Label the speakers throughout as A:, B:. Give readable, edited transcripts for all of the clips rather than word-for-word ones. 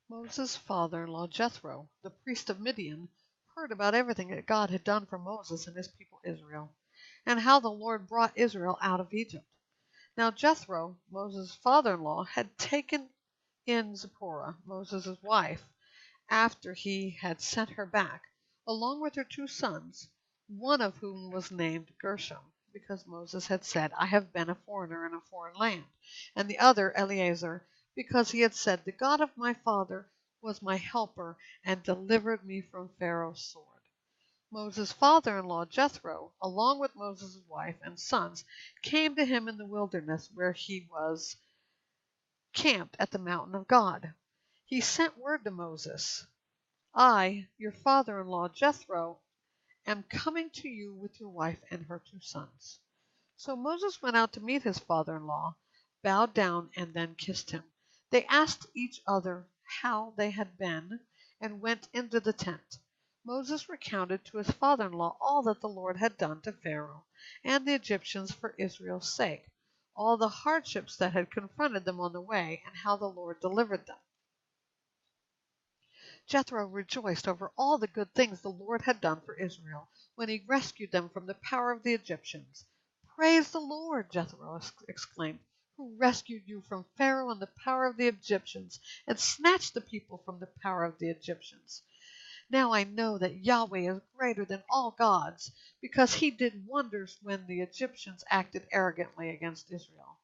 A: Moses' father-in-law Jethro, the priest of Midian, heard about everything that God had done for Moses and his people Israel, and how the Lord brought Israel out of Egypt. Now Jethro, Moses' father-in-law, had taken in Zipporah, Moses' wife, after he had sent her back, along with her 2 sons, one of whom was named Gershom, because Moses had said, I have been a foreigner in a foreign land, and the other Eleazar, because he had said, the God of my father was my helper and delivered me from Pharaoh's sword. Moses' father-in-law Jethro, along with Moses' wife and sons, came to him in the wilderness where he was camped at the mountain of God. He sent word to Moses, I, your father-in-law Jethro, am coming to you with your wife and her 2 sons. So Moses went out to meet his father-in-law, bowed down, and then kissed him. They asked each other how they had been, and went into the tent. Moses recounted to his father-in-law all that the Lord had done to Pharaoh and the Egyptians for Israel's sake, all the hardships that had confronted them on the way, and how the Lord delivered them. Jethro rejoiced over all the good things the Lord had done for Israel when he rescued them from the power of the Egyptians. Praise the Lord, Jethro exclaimed, who rescued you from Pharaoh and the power of the Egyptians and snatched the people from the power of the Egyptians. Now I know that Yahweh is greater than all gods, because he did wonders when the Egyptians acted arrogantly against Israel.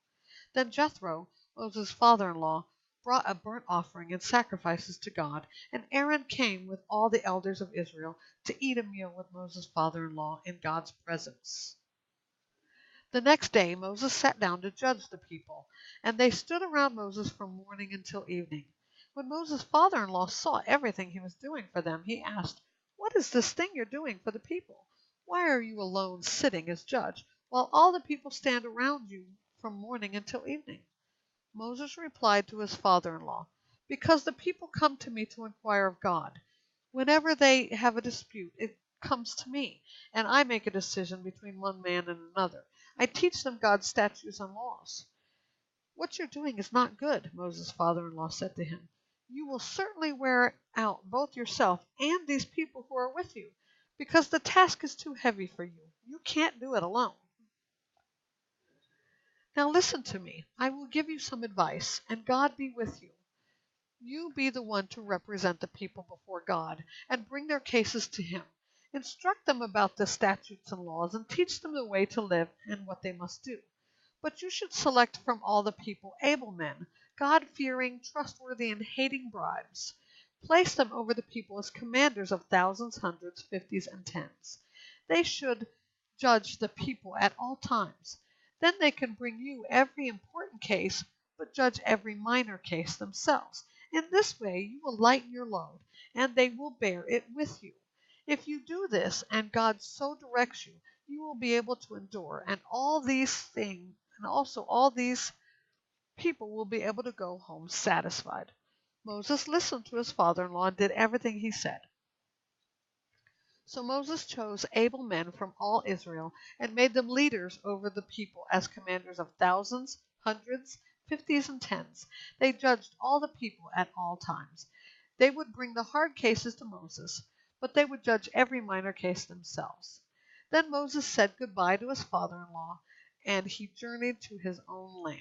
A: Then Jethro, Moses' father-in-law, brought a burnt offering and sacrifices to God, and Aaron came with all the elders of Israel to eat a meal with Moses' father-in-law in God's presence. The next day Moses sat down to judge the people, and they stood around Moses from morning until evening. When Moses' father-in-law saw everything he was doing for them, he asked, What is this thing you're doing for the people? Why are you alone sitting as judge, while all the people stand around you from morning until evening? Moses replied to his father-in-law, Because the people come to me to inquire of God. Whenever they have a dispute, it comes to me, and I make a decision between one man and another. I teach them God's statutes and laws. What you're doing is not good, Moses' father-in-law said to him. You will certainly wear out both yourself and these people who are with you, because the task is too heavy for you. You can't do it alone. Now listen to me. I will give you some advice, and God be with you. You be the one to represent the people before God and bring their cases to him. Instruct them about the statutes and laws and teach them the way to live and what they must do. But you should select from all the people able men, God-fearing, trustworthy, and hating bribes. Place them over the people as commanders of thousands, hundreds, fifties, and tens. They should judge the people at all times. Then they can bring you every important case, but judge every minor case themselves. In this way you will lighten your load, and they will bear it with you. If you do this, and God so directs you, you will be able to endure, and all these people will be able to go home satisfied. Moses listened to his father-in-law and did everything he said. So Moses chose able men from all Israel and made them leaders over the people as commanders of thousands, hundreds, fifties, and tens. They judged all the people at all times. They would bring the hard cases to Moses, but they would judge every minor case themselves. Then Moses said goodbye to his father-in-law, and he journeyed to his own land.